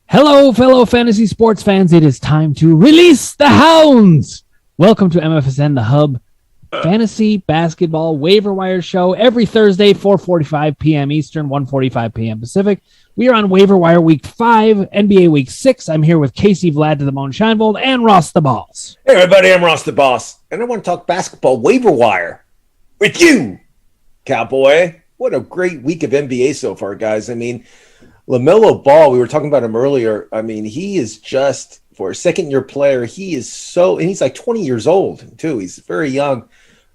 Hello, fellow fantasy sports fans. It is time to release the hounds. Welcome to MFSN, the Hub Fantasy Basketball Waiver Wire Show every Thursday, 4:45 p.m. Eastern, 1:45 p.m. Pacific. We are on Waiver Wire Week 5, NBA Week 6. I'm here with Casey Vlad to the Moan Scheinvold and Ross the Balls. Hey, everybody, I'm Ross the Boss, and I want to talk basketball waiver wire with you, Cowboy. What a great week of NBA so far, guys. I mean, Lamelo Ball, we were talking about him earlier. I mean, he is just, for a second-year player, he is so, and he's like 20 years old, too. He's very young.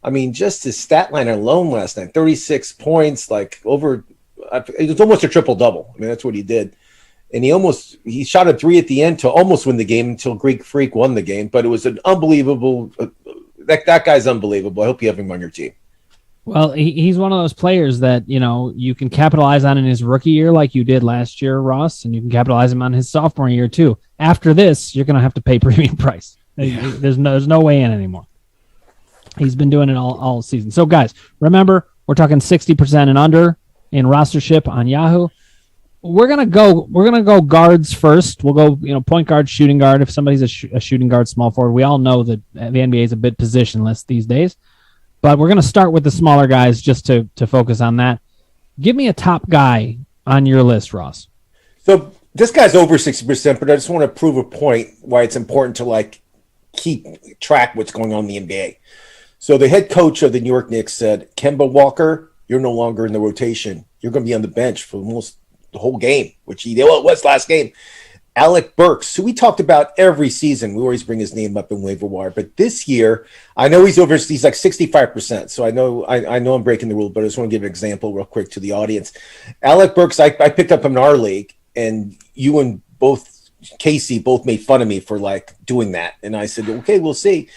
I mean, just his stat line alone last night, 36 points, like over, it was almost a triple-double. I mean, that's what he did. And he shot a three at the end to almost win the game until Greek Freak won the game. But it was an unbelievable, that guy's unbelievable. I hope you have him on your team. Well, he's one of those players that, you can capitalize on in his rookie year like you did last year, Ross, and you can capitalize him on his sophomore year, too. After this, you're going to have to pay premium price. Yeah. There's no way in anymore. He's been doing it all season. So, guys, remember, we're talking 60% and under in rostership on Yahoo. We're gonna go guards first. We'll go, point guard, shooting guard. If somebody's a shooting guard, small forward, we all know that the NBA is a bit positionless these days. But we're going to start with the smaller guys just to focus on that. Give me a top guy on your list, Ross. So this guy's over 60%, but I just want to prove a point why it's important to keep track what's going on in the NBA. So the head coach of the New York Knicks said, Kemba Walker, you're no longer in the rotation. You're going to be on the bench for almost the whole game, which it was last game. Alec Burks, who we talked about every season. We always bring his name up in waiver wire. But this year, I know he's like 65%. So I know I'm breaking the rule, but I just want to give an example real quick to the audience. Alec Burks, I picked up him in our league, and you and Casey both made fun of me for doing that. And I said, okay, we'll see.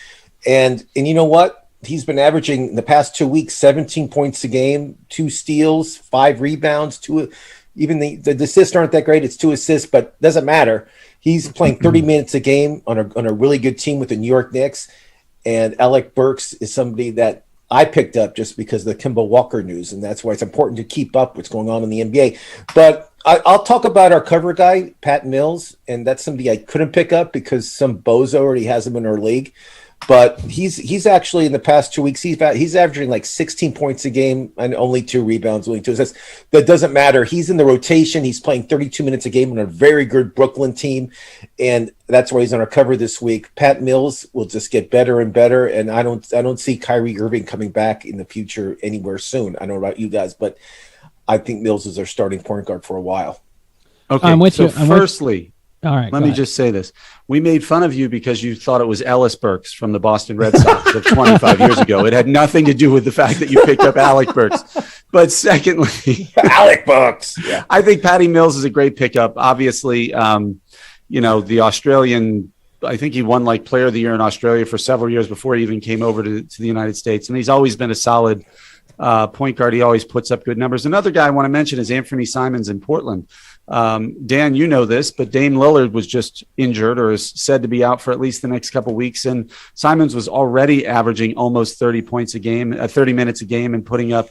And you know what? He's been averaging in the past 2 weeks, 17 points a game, 2 steals, 5 rebounds, 2. Even the assists aren't that great. It's 2 assists, but doesn't matter. He's playing 30 minutes a game on a really good team with the New York Knicks. And Alec Burks is somebody that I picked up just because of the Kemba Walker news, and that's why it's important to keep up what's going on in the NBA. But I'll talk about our cover guy, Pat Mills, and that's somebody I couldn't pick up because some bozo already has him in our league. But he's actually in the past 2 weeks, he's averaging 16 points a game and only 2 rebounds, only 2 assists. That doesn't matter. He's in the rotation. He's playing 32 minutes a game on a very good Brooklyn team, and that's why he's on our cover this week. Pat Mills will just get better and better, and I don't see Kyrie Irving coming back in the future anywhere soon. I don't know about you guys, but I think Mills is our starting point guard for a while. Okay, firstly, all right, let me just say this. We made fun of you because you thought it was Ellis Burks from the Boston Red Sox of 25 years ago. It had nothing to do with the fact that you picked up Alec Burks. But secondly, Alec Burks. Yeah. I think Patty Mills is a great pickup. Obviously, the Australian, I think he won Player of the Year in Australia for several years before he even came over to the United States. And he's always been a solid point guard. He always puts up good numbers. Another guy I want to mention is Anthony Simons in Portland. Dan, you know this, but Dame Lillard was just injured or is said to be out for at least the next couple of weeks. And Simons was already averaging almost 30 points a game, 30 minutes a game, and putting up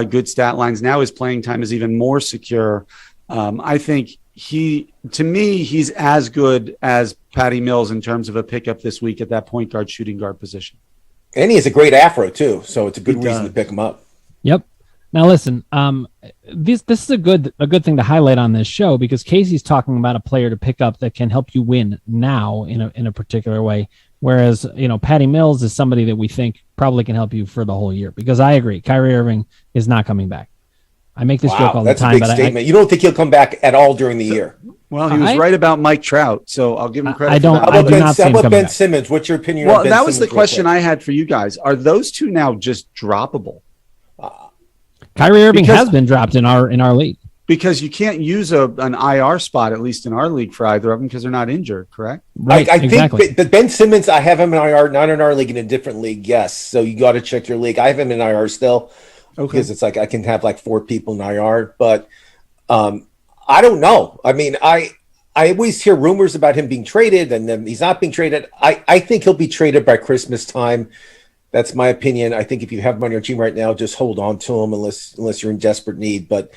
good stat lines. Now his playing time is even more secure. I think he's as good as Patty Mills in terms of a pickup this week at that point guard, shooting guard position. And he has a great afro too, so it's a good reason to pick him up. Yep. Now listen, this is a good thing to highlight on this show because Casey's talking about a player to pick up that can help you win now in a particular way, whereas Patty Mills is somebody that we think probably can help you for the whole year. Because I agree, Kyrie Irving is not coming back. I make this joke all the time, but you don't think he'll come back at all during the year? Well, he was right about Mike Trout, so I'll give him credit. How about Ben Simmons? What's your opinion? Well, that was the question I had for you guys. Are those two now just droppable? Kyrie Irving has been dropped in our league because you can't use an IR spot, at least in our league, for either of them because they're not injured. Correct? Right. I think that Ben Simmons, I have him in IR, not in our league, in a different league. Yes, so you got to check your league. I have him in IR still because it's I can have 4 people in IR, but I don't know. I mean, I always hear rumors about him being traded, and then he's not being traded. I think he'll be traded by Christmas time. That's my opinion. I think if you have him on your team right now, just hold on to him unless you're in desperate need. But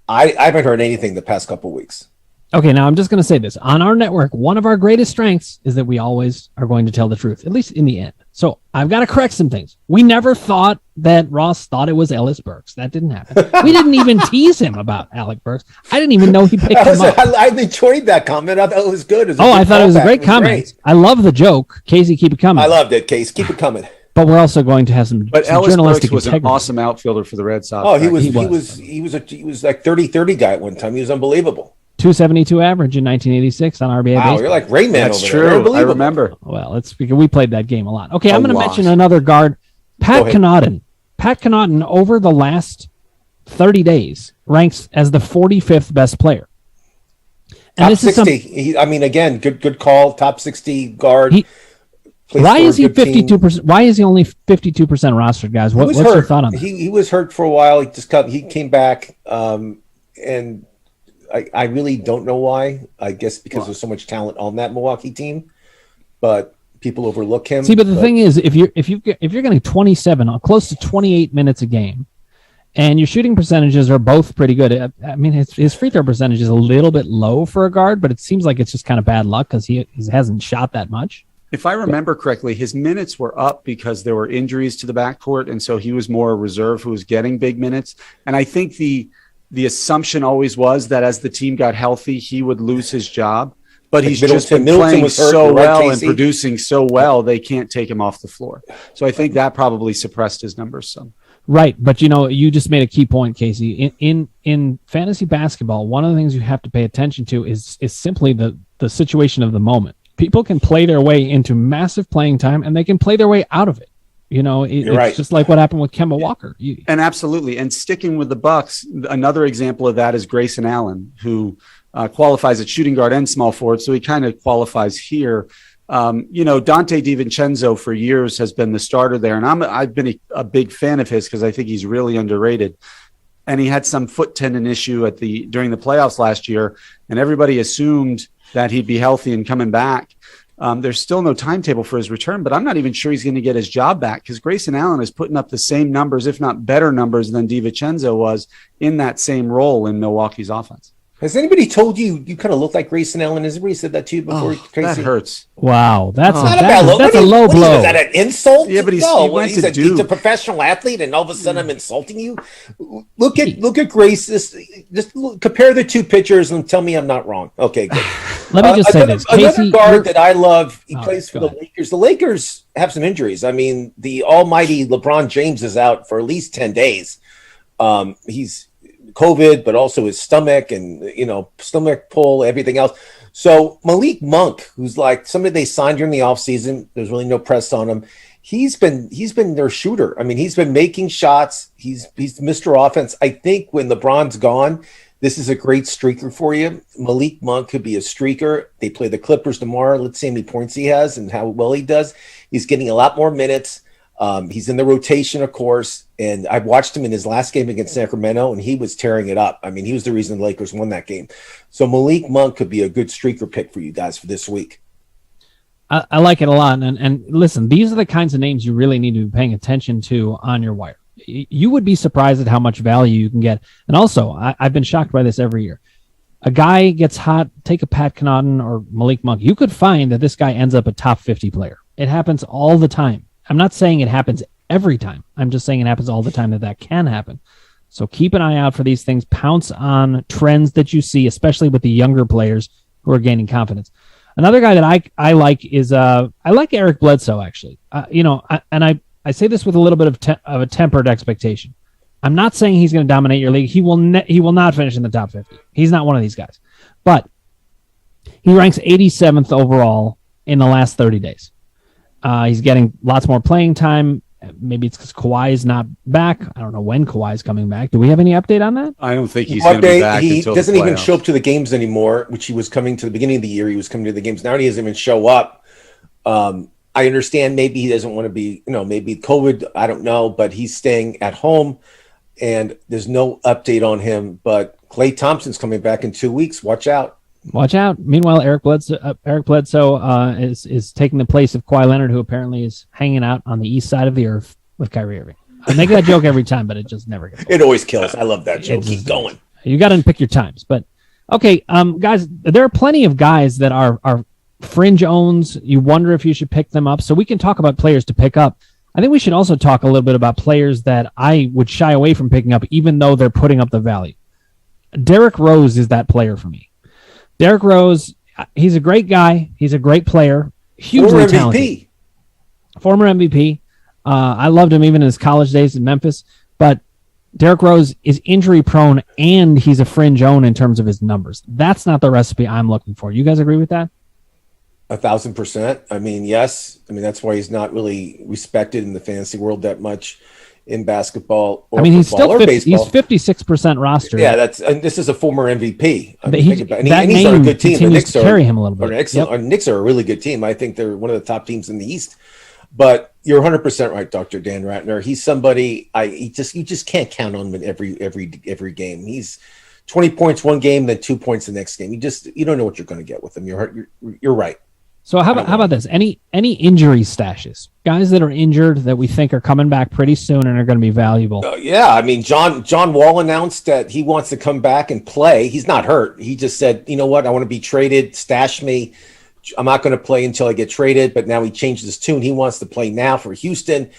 I haven't heard anything the past couple of weeks. Okay, now I'm just going to say this. On our network, one of our greatest strengths is that we always are going to tell the truth, at least in the end. So I've got to correct some things. We never thought that Ross thought it was Ellis Burks. That didn't happen. We didn't even tease him about Alec Burks. I didn't even know he picked him up. I enjoyed that comment. I thought it was good. I thought it was a great comment. I love the joke. Casey, keep it coming. I loved it, Case. Keep it coming. But we're also going to have some. But some Ellis journalistic Burks was integrity. an awesome outfielder for the Red Sox. Oh, he was like 30-30 guy at one time. He was unbelievable. 272 average in 1986 on RBI. Wow, baseball. you're like Rayman. That's over true. there. I remember. Well, it's because we played that game a lot. Okay, I'm going to lot. mention another guard, Pat Connaughton. Pat Connaughton, over the last 30 days, ranks as the 45th best player. And top 60. Again, good call. Top 60 guard. Why is he 52%? Why is he only 52% rostered, guys? What's your thought on that? He was hurt for a while. He came back, and I really don't know why. I guess because there's so much talent on that Milwaukee team, but people overlook him. See, but the thing is, if you're getting 27, close to 28 minutes a game, and your shooting percentages are both pretty good. I mean, his free throw percentage is a little bit low for a guard, but it seems like it's just kind of bad luck because he hasn't shot that much. If I remember correctly, his minutes were up because there were injuries to the backcourt, and so he was more a reserve who was getting big minutes. And I think the assumption always was that as the team got healthy, he would lose his job. But he's just been playing so well and producing so well, they can't take him off the floor. So I think that probably suppressed his numbers some. Right, but you just made a key point, Casey. In fantasy basketball, one of the things you have to pay attention to is simply the situation of the moment. People can play their way into massive playing time, and they can play their way out of it. It's right. Just like what happened with Kemba Walker. And absolutely. And sticking with the Bucks, another example of that is Grayson Allen, who qualifies at shooting guard and small forward. So he kind of qualifies here. Dante DiVincenzo for years has been the starter there. And I've been a big fan of his because I think he's really underrated. And he had some foot tendon issue during the playoffs last year. And everybody assumed that he'd be healthy and coming back. There's still no timetable for his return, but I'm not even sure he's going to get his job back because Grayson Allen is putting up the same numbers, if not better numbers than DiVincenzo was in that same role in Milwaukee's offense. Has anybody told you kind of look like Grayson Allen? Has anybody said that to you before? That hurts. Wow, that's a low blow. Is that an insult? Yeah, but he's a professional athlete, and all of a sudden I'm insulting you. Look at Grace. Just compare the two pictures and tell me I'm not wrong. Okay, good. Let me just say this. Another Casey, guard that I love, he plays for the Lakers. The Lakers have some injuries. I mean, the almighty LeBron James is out for at least 10 days. He's COVID, but also his stomach and, stomach pull, everything else. So Malik Monk, who's like somebody they signed during the offseason, there's really no press on him. He's been their shooter. I mean, he's been making shots. He's Mr. Offense. I think when LeBron's gone, this is a great streaker for you. Malik Monk could be a streaker. They play the Clippers tomorrow. Let's see how many points he has and how well he does. He's getting a lot more minutes. He's in the rotation, of course, and I watched him in his last game against Sacramento, and he was tearing it up. I mean, he was the reason the Lakers won that game. So Malik Monk could be a good streaker pick for you guys for this week. I like it a lot. And listen, these are the kinds of names you really need to be paying attention to on your wire. You would be surprised at how much value you can get. And also, I've been shocked by this every year. A guy gets hot, take a Pat Connaughton or Malik Monk. You could find that this guy ends up a top 50 player. It happens all the time. I'm not saying it happens every time. I'm just saying it happens all the time that can happen. So keep an eye out for these things. Pounce on trends that you see, especially with the younger players who are gaining confidence. Another guy that I like is I like Eric Bledsoe, actually. I say this with a little bit of a tempered expectation. I'm not saying he's going to dominate your league. He will not finish in the top 50. He's not one of these guys. But he ranks 87th overall in the last 30 days. He's getting lots more playing time. Maybe it's because Kawhi is not back. I don't know when Kawhi is coming back. Do we have any update on that? I don't think he's going to be back until doesn't even show up to the games anymore, which he was coming to the beginning of the year. He was coming to the games. Now he doesn't even show up. I understand maybe he doesn't want to be, maybe COVID. I don't know, but he's staying at home, and there's no update on him. But Klay Thompson's coming back in 2 weeks. Watch out. Watch out. Meanwhile, Eric Bledsoe is taking the place of Kawhi Leonard, who apparently is hanging out on the east side of the earth with Kyrie Irving. I make that joke every time, but it just never gets old. It always kills. I love that joke. Keep going. You got to pick your times. But Okay, guys, there are plenty of guys that are fringe owns. You wonder if you should pick them up. So we can talk about players to pick up. I think we should also talk a little bit about players that I would shy away from picking up, even though they're putting up the value. Derrick Rose is that player for me. Derrick Rose, he's a great guy. He's a great player. Hugely talented. Former MVP. I loved him even in his college days in Memphis. But Derrick Rose is injury prone and he's a fringe own in terms of his numbers. That's not the recipe I'm looking for. You guys agree with that? 1,000%. I mean, yes. I mean, that's why he's not really respected in the fantasy world that much in basketball. Or he's still baseball. He's 56% roster. Yeah, and this is a former MVP. And he's on a good team. The Knicks carry him a little bit. Knicks are a really good team. I think they're one of the top teams in the East. But you're 100% right, Dr. Dan Ratner. He's somebody you just can't count on him in every game. He's 20 points one game, then 2 points the next game. You don't know what you're going to get with him. You're right. So how about this? Any injury stashes? Guys that are injured that we think are coming back pretty soon and are going to be valuable. Yeah, I mean, John Wall announced that he wants to come back and play. He's not hurt. He just said, you know what? I want to be traded. Stash me. I'm not going to play until I get traded. But now he changed his tune. He wants to play now for Houston.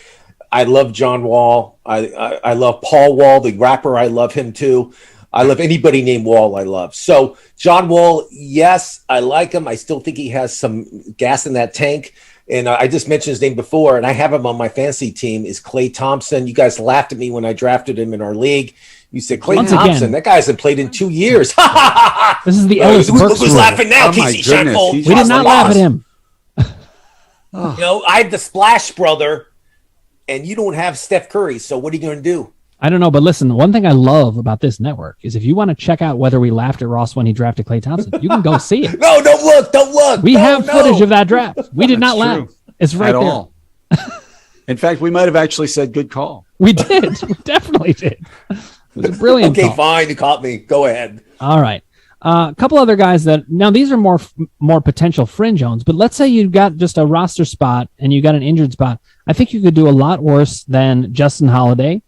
I love John Wall. I love Paul Wall, the rapper. I love him too. I love anybody named Wall I love. So John Wall, yes, I like him. I still think he has some gas in that tank. And I just mentioned his name before, and I have him on my fantasy team, is Klay Thompson. You guys laughed at me when I drafted him in our league. You said, Klay Thompson, that guy hasn't played in 2 years. This is the Ellis Burks Who's laughing now? Oh, my goodness. We did not laugh at him. I have the Splash Brother, and you don't have Steph Curry, so what are you going to do? I don't know, but listen, one thing I love about this network is if you want to check out whether we laughed at Ross when he drafted Klay Thompson, you can go see it. No, don't look. We have footage of that draft. We did not laugh. It's right at there. All. In fact, we might have actually said good call. We did. We definitely did. It was a brilliant call. Fine. You caught me. Go ahead. All right. A couple other guys that now these are more potential fringe owns, but let's say you've got just a roster spot and you got an injured spot. I think you could do a lot worse than Justin Holiday.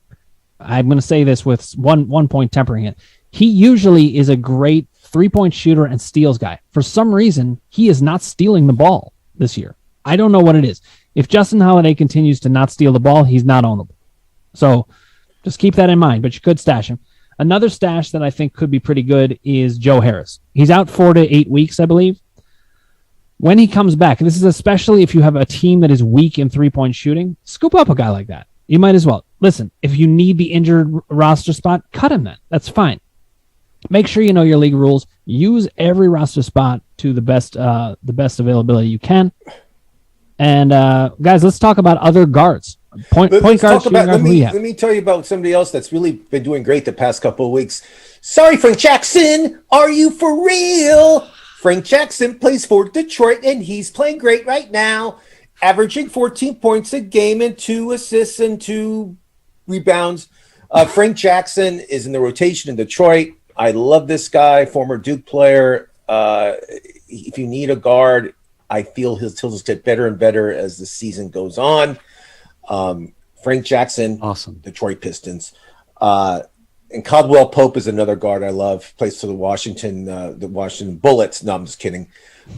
I'm going to say this with one point tempering it. He usually is a great 3-point shooter and steals guy. For some reason, he is not stealing the ball this year. I don't know what it is. If Justin Holiday continues to not steal the ball, he's not ownable. So just keep that in mind, but you could stash him. Another stash that I think could be pretty good is Joe Harris. He's out 4 to 8 weeks, I believe. When he comes back, and this is especially if you have a team that is weak in 3-point shooting, scoop up a guy like that. You might as well. Listen, if you need the injured roster spot, cut him then. That's fine. Make sure you know your league rules. Use every roster spot to the best availability you can. And guys, let's talk about other guards. Point guards. Let me tell you about somebody else that's really been doing great the past couple of weeks. Sorry, Frank Jackson. Are you for real? Frank Jackson plays for Detroit, and he's playing great right now, averaging 14 points a game and 2 assists and 2 rebounds. Frank Jackson is in the rotation in Detroit. I love this guy, former Duke player. If you need a guard, I feel he'll just get better and better as the season goes on. Frank Jackson, awesome. Detroit Pistons. And Caldwell Pope is another guard I love. Plays for the Washington Bullets. No, I'm just kidding.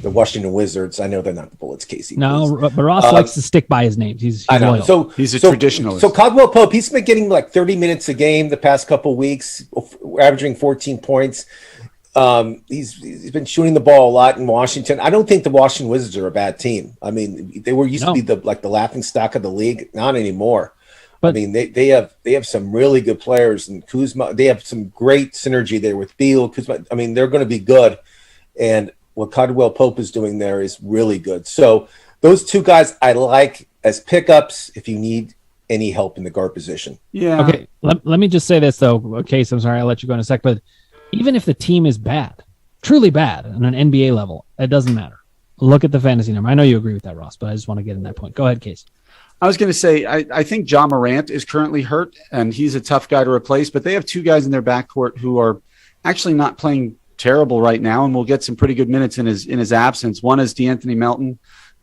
The Washington Wizards. I know they're not the Bullets, Casey. No, but Ross likes to stick by his names. He's I know. loyal. So he's a traditionalist. So Caldwell Pope, he's been getting like 30 minutes a game the past couple of weeks, averaging 14 points. He's been shooting the ball a lot in Washington. I don't think the Washington Wizards are a bad team. I mean, they used to be the laughing stock of the league. Not anymore. But I mean, they have some really good players, and Kuzma. They have some great synergy there with Beal, Kuzma. I mean, they're going to be good, and what Caldwell Pope is doing there is really good. So those two guys I like as pickups if you need any help in the guard position. Yeah. Okay. Let me just say this though. Case, I'm sorry, I'll let you go in a sec, but even if the team is bad, truly bad on an NBA level, it doesn't matter. Look at the fantasy number. I know you agree with that, Ross, but I just want to get in that point. Go ahead, Case. I was going to say, I think Ja Morant is currently hurt, and he's a tough guy to replace, but they have two guys in their backcourt who are actually not playing terrible right now, and will get some pretty good minutes in his absence. One is DeAnthony Melton,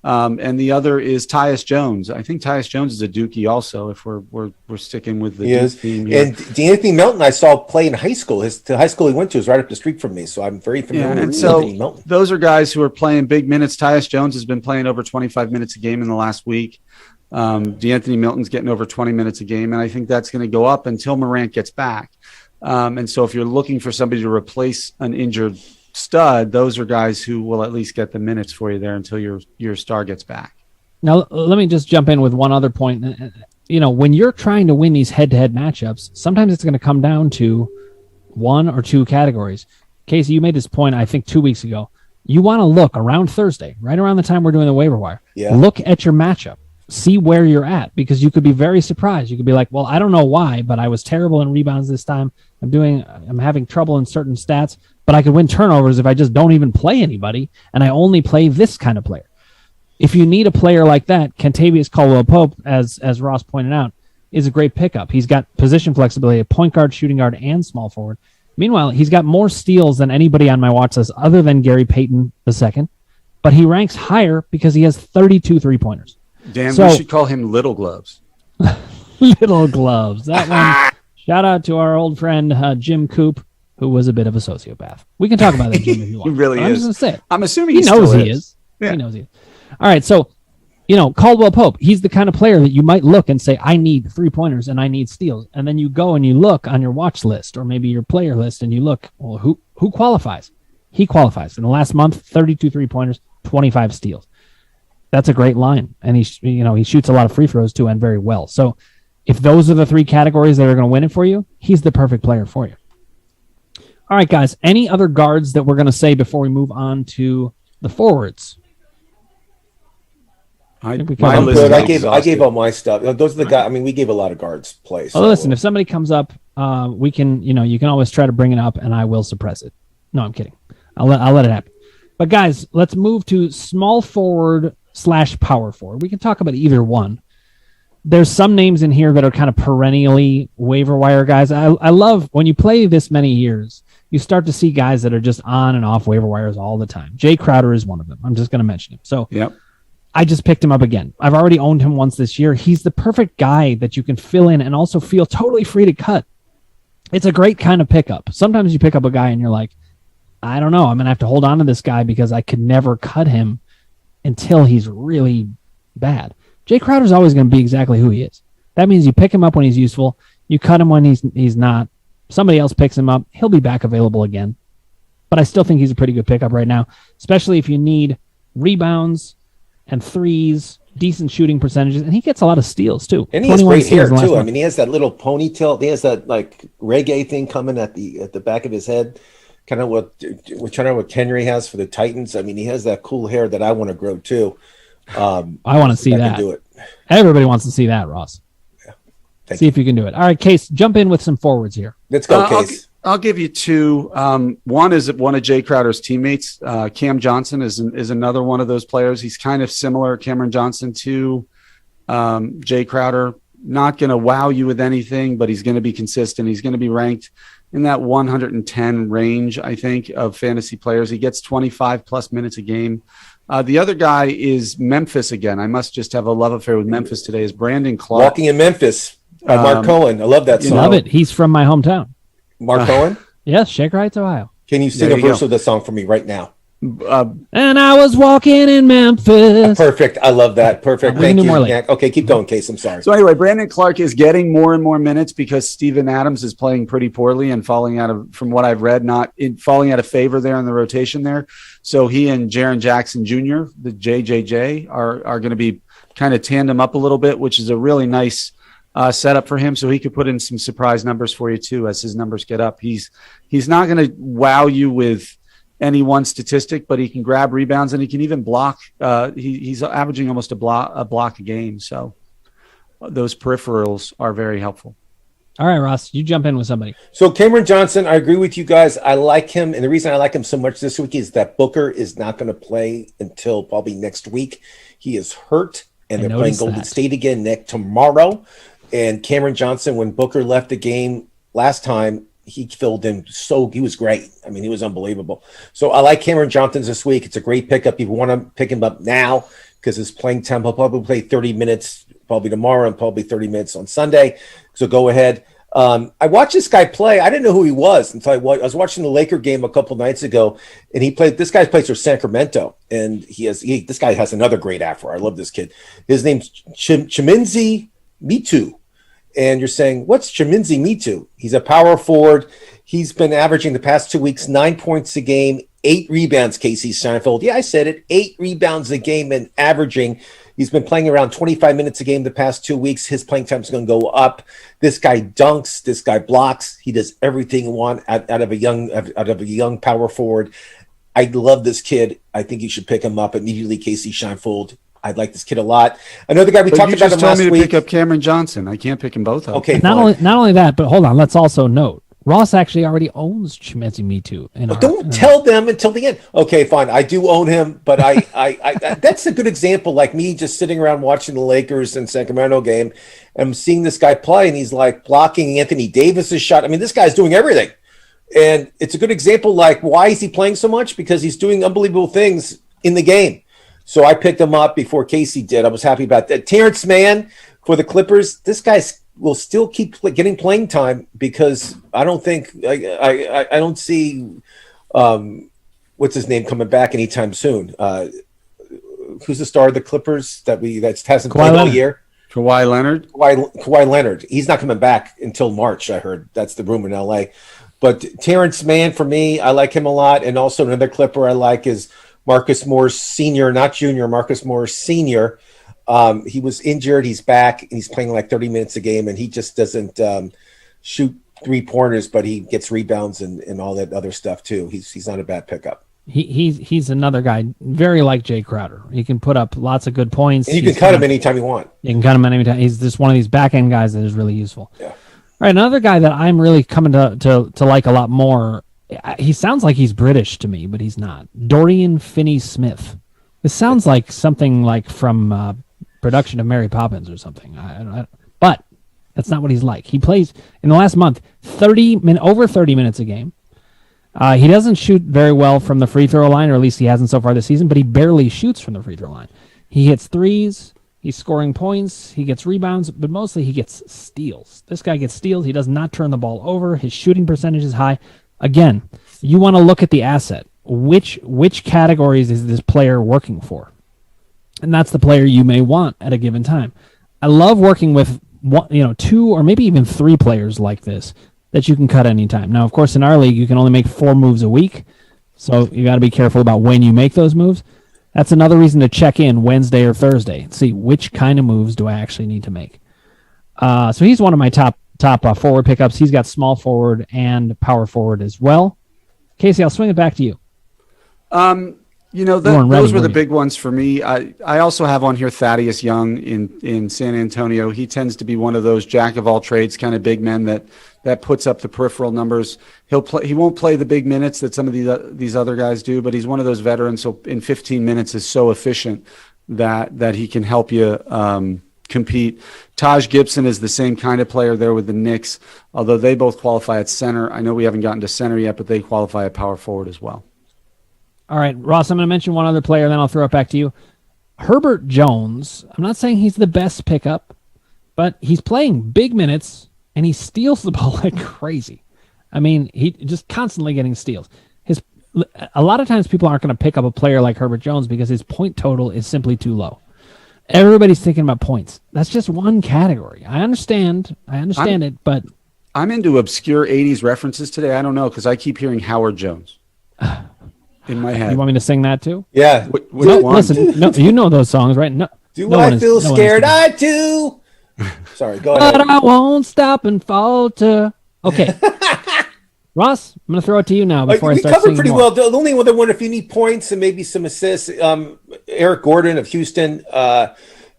And the other is Tyus Jones. I think Tyus Jones is a Dookie also, if we're sticking with the Duke theme here. And D'Anthony Melton I saw play in high school. The high school he went to is right up the street from me, so I'm very familiar with D'Anthony Melton. Those are guys who are playing big minutes. Tyus Jones has been playing over 25 minutes a game in the last week. D'Anthony Melton's getting over 20 minutes a game, and I think that's going to go up until Morant gets back. And so if you're looking for somebody to replace an injured stud, those are guys who will at least get the minutes for you there until your star gets back. Now, let me just jump in with one other point. When you're trying to win these head-to-head matchups, sometimes it's going to come down to one or two categories. Casey, you made this point, I think, 2 weeks ago. You want to look around Thursday, right around the time we're doing the waiver wire. Yeah. Look at your matchup. See where you're at, because you could be very surprised. You could be like, well, I don't know why, but I was terrible in rebounds this time. I'm having trouble in certain stats, but I could win turnovers if I just don't even play anybody, and I only play this kind of player. If you need a player like that, Kentavious Caldwell-Pope, as Ross pointed out, is a great pickup. He's got position flexibility at point guard, shooting guard, and small forward. Meanwhile, he's got more steals than anybody on my watch list other than Gary Payton II, but he ranks higher because he has 32 three-pointers. Dan, we should call him Little Gloves. Little Gloves. That one. Shout out to our old friend Jim Coop, who was a bit of a sociopath. We can talk about that, Jim, if you want. He really is. I'm just going to say it. I'm assuming he knows still he is. Yeah. He knows he is. All right, so, Caldwell Pope, he's the kind of player that you might look and say, I need three-pointers and I need steals. And then you go and you look on your watch list or maybe your player list and you look, well, who qualifies? He qualifies. In the last month, 32 three-pointers, 25 steals. That's a great line. And he shoots a lot of free throws too, and very well. So if those are the three categories that are going to win it for you, he's the perfect player for you. All right, guys, any other guards that we're going to say before we move on to the forwards? I gave all my stuff. Those are the guys. I mean, we gave a lot of guards play. So. Well, listen, if somebody comes up, we can, you can always try to bring it up and I will suppress it. No, I'm kidding. I'll let it happen. But guys, let's move to small forward / power forward. We can talk about either one. There's some names in here that are kind of perennially waiver wire guys. I love when you play this many years, you start to see guys that are just on and off waiver wires all the time. Jay Crowder is one of them. I'm just going to mention him. So yep. I just picked him up again. I've already owned him once this year. He's the perfect guy that you can fill in and also feel totally free to cut. It's a great kind of pickup. Sometimes you pick up a guy and you're like, I don't know. I'm going to have to hold on to this guy because I could never cut him until he's really bad. Jay Crowder's always going to be exactly who he is. That means you pick him up when he's useful. You cut him when he's not. Somebody else picks him up. He'll be back available again. But I still think he's a pretty good pickup right now, especially if you need rebounds and threes, decent shooting percentages, and he gets a lot of steals too. And he has great hair too. I mean, he has that little ponytail. He has that like reggae thing coming at the back of his head. Kind of what Henry has for the Titans. I mean, he has that cool hair that I want to grow too. I want to see that. Do it. Everybody wants to see that, Ross. Yeah. See if you can do it. All right, Case, jump in with some forwards here. Let's go, Case. I'll give you two. One is one of Jay Crowder's teammates. Cam Johnson is another one of those players. He's kind of similar, Cameron Johnson, to Jay Crowder. Not going to wow you with anything, but he's going to be consistent. He's going to be ranked in that 110 range, I think, of fantasy players. He gets 25-plus minutes a game. The other guy is Memphis again. I must just have a love affair with Memphis today. Is Brandon Clark. Walking in Memphis by Mark Cohen. I love that song. Love it. He's from my hometown. Mark Cohen? Yes, Shaker Heights, Ohio. Can you sing a verse of the song for me right now? And I was walking in Memphis. Perfect. I love that. Perfect. Thank you. Okay, keep going, Case. I'm sorry. So anyway, Brandon Clark is getting more and more minutes because Steven Adams is playing pretty poorly and falling out of, from what I've read, falling out of favor there in the rotation there. So he and Jaren Jackson Jr., the JJJ, are going to be kind of tandem up a little bit, which is a really nice setup for him. So he could put in some surprise numbers for you too as his numbers get up. He's not going to wow you with any one statistic, but he can grab rebounds and he can even block. He's averaging almost a block a game. So those peripherals are very helpful. All right, Ross, you jump in with somebody. So Cameron Johnson, I agree with you guys. I like him. And the reason I like him so much this week is that Booker is not going to play until probably next week. He is hurt and they're playing Golden State again tomorrow. And Cameron Johnson, when Booker left the game last time, he filled in he was great. I mean, he was unbelievable. So I like Cameron Johnson this week. It's a great pickup. If you want to pick him up now, because his playing time, he'll probably play 30 minutes probably tomorrow and probably 30 minutes on Sunday. So go ahead. I watched this guy play. I didn't know who he was until I was watching the Laker game a couple nights ago, and this guy plays for Sacramento, and this guy has another great afro. I love this kid. His name's Chiminzi Mitu. And you're saying, what's Chiminzi Mitu? He's a power forward. He's been averaging the past 2 weeks 9 points a game, 8 rebounds, Casey Steinfeld. Yeah, I said it. 8 rebounds a game and averaging. He's been playing around 25 minutes a game the past 2 weeks. His playing time is going to go up. This guy dunks. This guy blocks. He does everything you want out of a young power forward. I love this kid. I think you should pick him up immediately, Casey Steinfeld. I like this kid a lot. Another guy we talked about him last week. You just told me to pick up Cameron Johnson. I can't pick them both up. Okay, not only that, but hold on. Let's also note Ross actually already owns Chiminzi Mitu. Don't tell them until the end. Okay, fine. I do own him, but I that's a good example. Like me just sitting around watching the Lakers and Sacramento game, and I'm seeing this guy play, and he's like blocking Anthony Davis's shot. I mean, this guy's doing everything, and it's a good example. Like, why is he playing so much? Because he's doing unbelievable things in the game. So I picked him up before Casey did. I was happy about that. Terrence Mann for the Clippers. This guy will still keep getting playing time because I don't think I don't see what's his name coming back anytime soon. Who's the star of the Clippers that hasn't played all year? Kawhi Leonard. Kawhi Leonard. He's not coming back until March. I heard that's the rumor in LA. But Terrence Mann for me, I like him a lot. And also another Clipper I like is Marcus Morris Sr., not Jr., Marcus Morris Sr. He was injured. He's back. And he's playing like 30 minutes a game, and he just doesn't shoot 3-pointers, but he gets rebounds and all that other stuff too. He's not a bad pickup. He's another guy very like Jay Crowder. He can put up lots of good points. And you can cut him anytime you want. You can cut him anytime. He's just one of these back-end guys that is really useful. Yeah. All right, another guy that I'm really coming to like a lot more. He sounds like he's British to me, but he's not. Dorian Finney-Smith. This sounds like something like from production of Mary Poppins or something. But that's not what he's like. He plays, in the last month, over 30 minutes a game. He doesn't shoot very well from the free throw line, or at least he hasn't so far this season, but he barely shoots from the free throw line. He hits threes. He's scoring points. He gets rebounds, but mostly he gets steals. This guy gets steals. He does not turn the ball over. His shooting percentage is high. Again, you want to look at the asset. Which categories is this player working for? And that's the player you may want at a given time. I love working with 2 or maybe even 3 players like this that you can cut anytime. Now, of course, in our league, you can only make 4 moves a week, so you got to be careful about when you make those moves. That's another reason to check in Wednesday or Thursday and see which kind of moves do I actually need to make. So he's one of my top forward pickups. He's got small forward and power forward as well. Casey, I'll swing it back to you. Those were the big ones for me. I also have on here Thaddeus Young in San Antonio. He tends to be one of those jack of all trades kind of big men that puts up the peripheral numbers. He won't play the big minutes that some of these other guys do, but he's one of those veterans. So in 15 minutes is so efficient that he can help you compete. Taj Gibson is the same kind of player there with the Knicks, although they both qualify at center. I know we haven't gotten to center yet, but they qualify at power forward as well. All right, Ross, I'm going to mention one other player, then I'll throw it back to you. Herbert Jones, I'm not saying he's the best pickup, but he's playing big minutes, and he steals the ball like crazy. I mean, he just constantly getting steals. A lot of times people aren't going to pick up a player like Herbert Jones because his point total is simply too low. Everybody's thinking about points. That's just one category. I understand it, but I'm into obscure 80s references today. I don't know, because I keep hearing Howard Jones in my head. You want me to sing that too? Yeah. Listen, no, you know those songs, right? No. I feel scared? I do. Sorry, go ahead. But I won't stop and falter. Okay. Ross, I'm going to throw it to you now before I start singing. We covered pretty well. The only other one, if you need points and maybe some assists, Eric Gordon of Houston.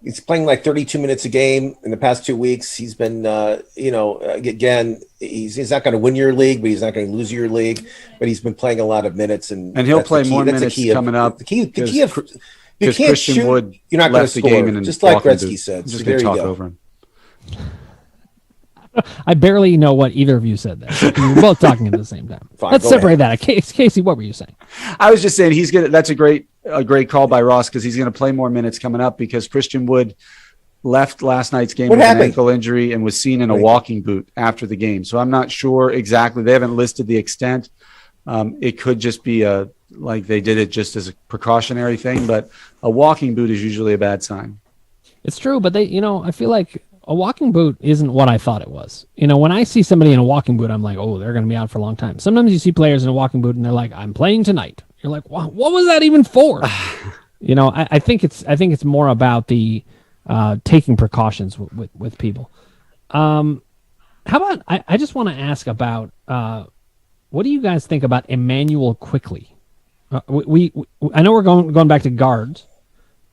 He's playing like 32 minutes a game in the past 2 weeks. He's been, again, he's not going to win your league, but he's not going to lose your league. But he's been playing a lot of minutes, and he'll play more minutes coming up. The key of you can't Christian shoot, Wood you're not going to score. Just like Gretzky said. Just there you talk go. over him. I barely know what either of you said there. We were both talking at the same time. Fine, Let's separate that. Casey, what were you saying? I was just saying he's gonna. That's a great a great call by Ross because he's going to play more minutes coming up because Christian Wood left last night's game with an ankle injury and was seen in a walking boot after the game. So I'm not sure exactly. They haven't listed the extent. It could just be like they did it just as a precautionary thing, but a walking boot is usually a bad sign. It's true, but I feel like a walking boot isn't what I thought it was. When I see somebody in a walking boot, I'm like, oh, they're going to be out for a long time. Sometimes you see players in a walking boot and they're like, I'm playing tonight. You're like, wow, what was that even for? I think it's more about the taking precautions with people. How about I just want to ask about what do you guys think about Emmanuel Quickley? I know we're going back to guards,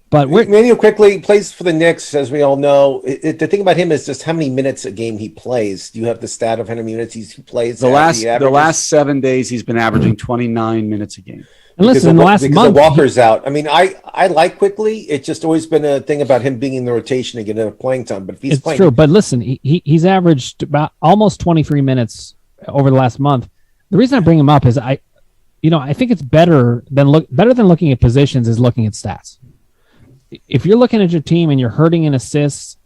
but Emmanuel Quickley plays for the Knicks, as we all know. The thing about him is just how many minutes a game he plays. Do you have the stat of how many minutes he plays? The last 7 days he's been averaging 29 minutes a game. And listen, because Walker's out. I mean, I like Quickley. It's just always been a thing about him being in the rotation and getting playing time. But if he's playing, true. But listen, he's averaged about almost 23 minutes over the last month. The reason I bring him up is I think it's better than looking at positions is looking at stats. If you're looking at your team and you're hurting in assists,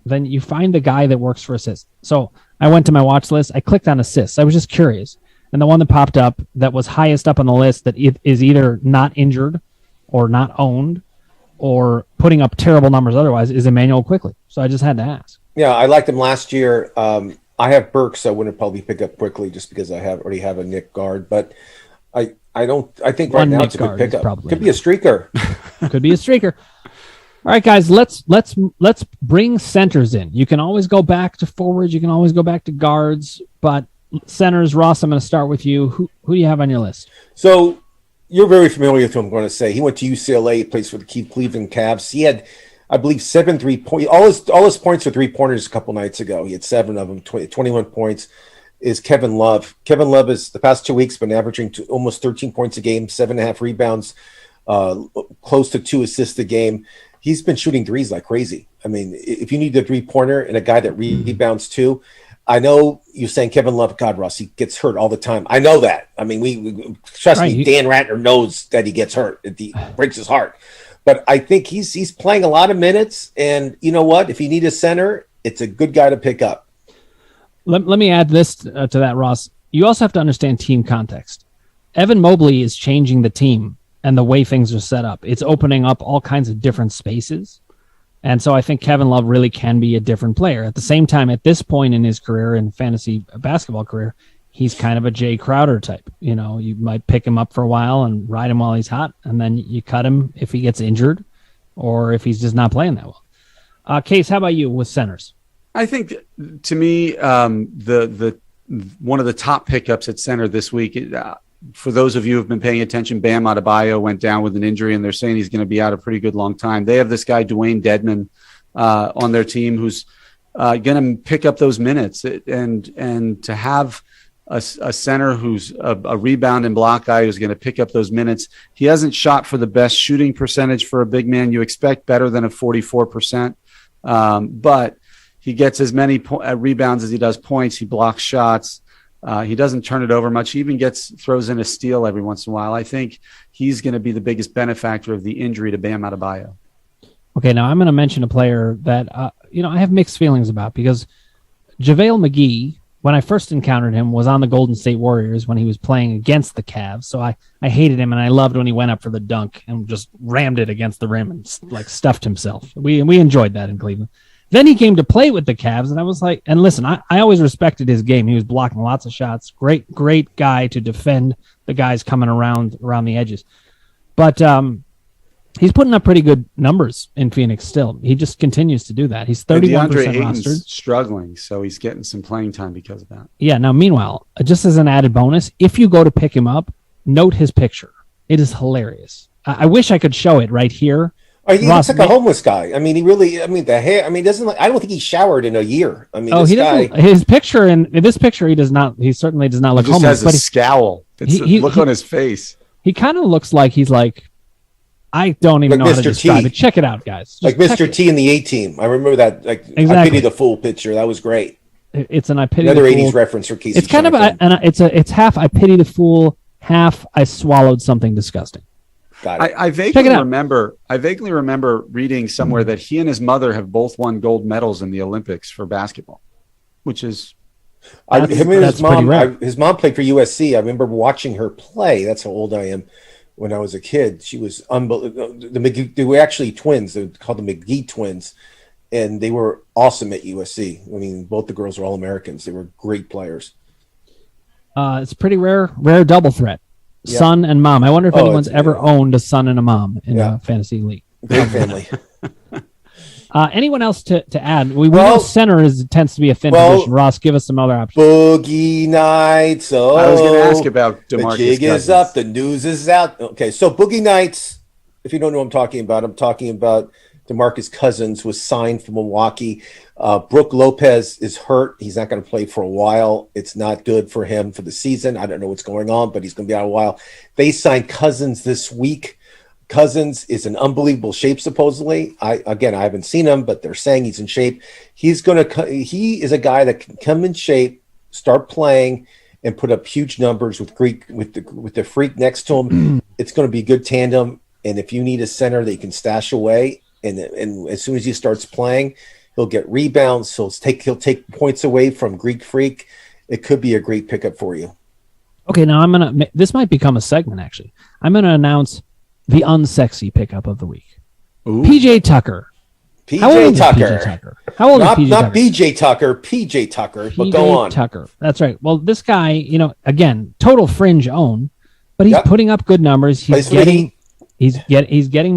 then you find the guy that works for assists. So I went to my watch list. I clicked on assists. I was just curious. And the one that popped up that was highest up on the list that it is either not injured or not owned or putting up terrible numbers otherwise is Emmanuel Quickley. So I just had to ask. Yeah, I liked him last year. I have Burke, so I wouldn't probably pick up Quickley just because I already have a Nick guard. But I think right now it's a good pickup. Could be a streaker. Could be a streaker. All right, guys, let's bring centers in. You can always go back to forwards. You can always go back to guards, but centers, Ross, I'm going to start with you. Who do you have on your list? So you're very familiar with who I'm going to say. He went to UCLA, he plays for the Cleveland Cavs. He had, I believe, 7 3-point. All his points were 3-pointers a couple nights ago. He had 7 of them, 21 points. Is Kevin Love. Kevin Love is the past 2 weeks been averaging almost 13 points a game, 7.5 rebounds, close to 2 assists a game. He's been shooting threes like crazy. I mean, if you need a 3-pointer and a guy that rebounds too, I know you're saying Kevin Love, God, Ross, he gets hurt all the time. I know that. I mean, we trust me, Dan Ratner knows that he gets hurt. It breaks his heart. But I think he's playing a lot of minutes, and you know what? If you need a center, it's a good guy to pick up. Let me add this to that, Ross. You also have to understand team context. Evan Mobley is changing the team and the way things are set up. It's opening up all kinds of different spaces. And so I think Kevin Love really can be a different player. At the same time, at this point in his career, in fantasy basketball career, he's kind of a Jay Crowder type. You might pick him up for a while and ride him while he's hot, and then you cut him if he gets injured or if he's just not playing that well. Case, how about you with centers? I think, to me, the one of the top pickups at center this week, for those of you who have been paying attention, Bam Adebayo went down with an injury, and they're saying he's going to be out a pretty good long time. They have this guy, Dwayne Dedman, on their team who's going to pick up those minutes. And to have a center who's a rebound and block guy who's going to pick up those minutes. He hasn't shot for the best shooting percentage for a big man. You expect better than a 44%. But he gets as many rebounds as he does points. He blocks shots. He doesn't turn it over much. He even throws in a steal every once in a while. I think he's going to be the biggest benefactor of the injury to Bam Adebayo. Okay, now I'm going to mention a player that I have mixed feelings about, because JaVale McGee, when I first encountered him, was on the Golden State Warriors when he was playing against the Cavs. So I hated him, and I loved when he went up for the dunk and just rammed it against the rim and stuffed himself. We enjoyed that in Cleveland. Then he came to play with the Cavs, and I was like, and listen, I always respected his game. He was blocking lots of shots. Great guy to defend the guys coming around the edges. But he's putting up pretty good numbers in Phoenix still. He just continues to do that. He's 31% rostered. Struggling, so he's getting some playing time because of that. Yeah, now meanwhile, just as an added bonus, if you go to pick him up, note his picture. It is hilarious. I wish I could show it right here. He looks like a homeless guy. I mean, the hair. I mean, I don't think he showered in a year. I mean, his picture in this picture, he does not. He certainly does not look homeless. He just has a scowl. Look on his face. He kind of looks like he's like, I don't even know how to describe it. Check it out, guys. Like Mr. T in the A-Team. I remember that. Exactly. I Pity the Fool picture. That was great. It's an I Pity another the Fool. 80s reference for Casey. It's kind of it's half I Pity the Fool, half I swallowed something disgusting. Got it. I vaguely remember reading somewhere that he and his mother have both won gold medals in the Olympics for basketball, which is his mom played for USC. I remember watching her play. That's how old I am. When I was a kid, she was unbelievable. They were actually twins. They were called the McGee twins, and they were awesome at USC. I mean, both the girls were all Americans. They were great players. It's pretty rare double threat. Yep. Son and mom. I wonder if anyone's ever owned a son and a mom in a fantasy league. Great family. Anyone else to add? We know center tends to be a thin position. Ross, give us some other options. Boogie Nights. I was going to ask about DeMarcus The jig is up. The news is out. Okay, so Boogie Nights, if you don't know what I'm talking about DeMarcus Cousins was signed from Milwaukee. Brook Lopez is hurt. He's not going to play for a while. It's not good for him for the season. I don't know what's going on, but he's going to be out a while. They signed Cousins this week. Cousins is in unbelievable shape, supposedly. I haven't seen him, but they're saying he's in shape. He is a guy that can come in shape, start playing, and put up huge numbers with the freak next to him. It's going to be a good tandem. And if you need a center that you can stash away, and as soon as he starts playing, he'll get rebounds. He'll take points away from Greek Freak. It could be a great pickup for you. Okay, now this might become a segment. Actually, I'm gonna announce the unsexy pickup of the week. Ooh. PJ Tucker. PJ Tucker. How old is PJ Tucker? Not BJ Tucker, PJ Tucker, but go on. Tucker. That's right. Well, this guy, again, total fringe own, but he's putting up good numbers. He's getting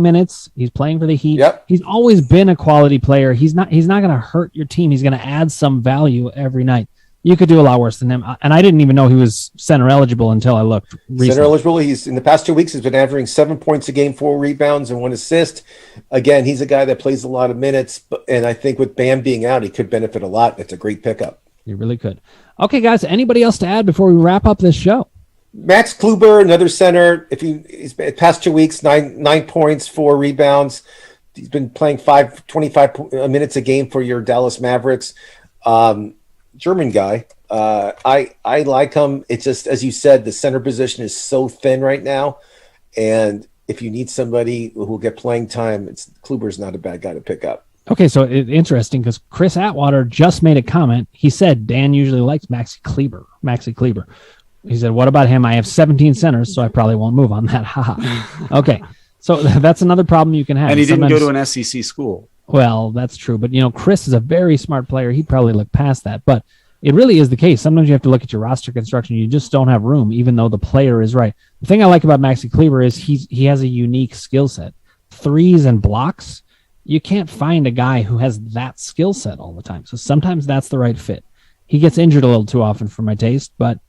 minutes. He's playing for the Heat. Yep. He's always been a quality player. He's not going to hurt your team. He's going to add some value every night. You could do a lot worse than him. And I didn't even know he was center eligible until I looked recently. Center eligible. He's in the past 2 weeks, he's been averaging 7 points a game, 4 rebounds, and 1 assist. Again, he's a guy that plays a lot of minutes. And I think with Bam being out, he could benefit a lot. It's a great pickup. You really could. Okay, guys, anybody else to add before we wrap up this show? Max Kluber, another center. He's been past 2 weeks, 9 points, 4 rebounds. He's been playing 25 minutes a game for your Dallas Mavericks. German guy. I like him. It's just, as you said, the center position is so thin right now. And if you need somebody who will get playing time, Kluber's not a bad guy to pick up. Okay, so it's interesting because Chris Atwater just made a comment. He said Dan usually likes Maxi Klieber. He said, what about him? I have 17 centers, so I probably won't move on that. Okay, so that's another problem you can have. And he didn't go to an SEC school. Well, that's true. But, Chris is a very smart player. He'd probably look past that. But it really is the case. Sometimes you have to look at your roster construction. You just don't have room, even though the player is right. The thing I like about Maxi Klieber is he has a unique skill set. Threes and blocks, you can't find a guy who has that skill set all the time. So sometimes that's the right fit. He gets injured a little too often for my taste, but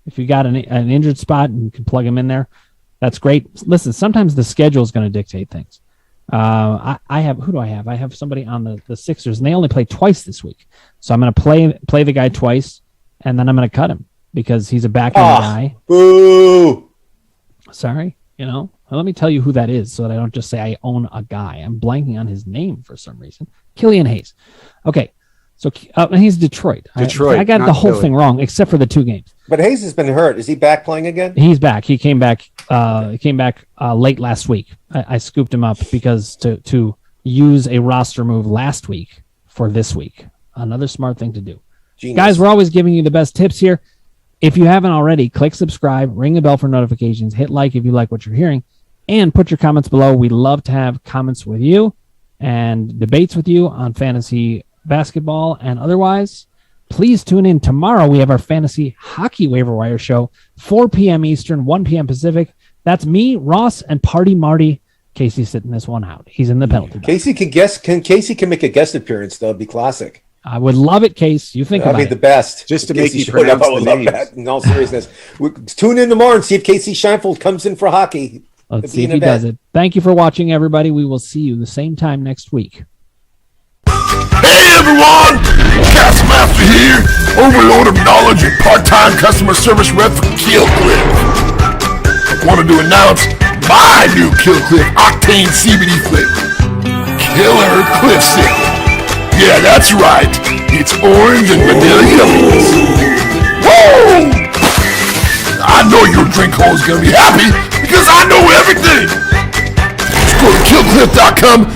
if you got an injured spot and you can plug him in there, that's great. Listen, sometimes the schedule is going to dictate things. Who do I have? I have somebody on the Sixers, and they only play twice this week. So I'm going to play the guy twice, and then I'm going to cut him because he's a back-end guy. Boo! Sorry, let me tell you who that is so that I don't just say I own a guy. I'm blanking on his name for some reason. Killian Hayes. Okay, so and he's Detroit. I got the whole thing wrong except for the 2 games. But Hayes has been hurt. Is he back playing again? He's back. He came back. Late last week. I scooped him up because to use a roster move last week for this week. Another smart thing to do. Genius. Guys, we're always giving you the best tips here. If you haven't already, click subscribe, ring the bell for notifications, hit like if you like what you're hearing, and put your comments below. We love to have comments with you and debates with you on fantasy basketball and otherwise. Please tune in tomorrow. We have our fantasy hockey waiver wire show, 4 p.m. Eastern, 1 p.m. Pacific. That's me, Ross, and Party Marty. Casey's sitting this one out. He's in the penalty box. Casey can make a guest appearance, though. It'd be classic. I would love it, Case. You think about it. That'd be the best. Just to make you pronounce the names. In all seriousness. Tune in tomorrow and see if Casey Scheinfeld comes in for hockey. Let's see if he does it. Thank you for watching, everybody. We will see you the same time next week. Hey everyone, Castmaster here, overload of knowledge and part-time customer service rep for KillCliff. Wanted to announce my new KillCliff Octane CBD flavor, Killer Cliff Sip. Yeah, that's right, it's orange and vanilla yumminess. Woo! I know your drink hole is gonna be happy because I know everything. Go to killcliff.com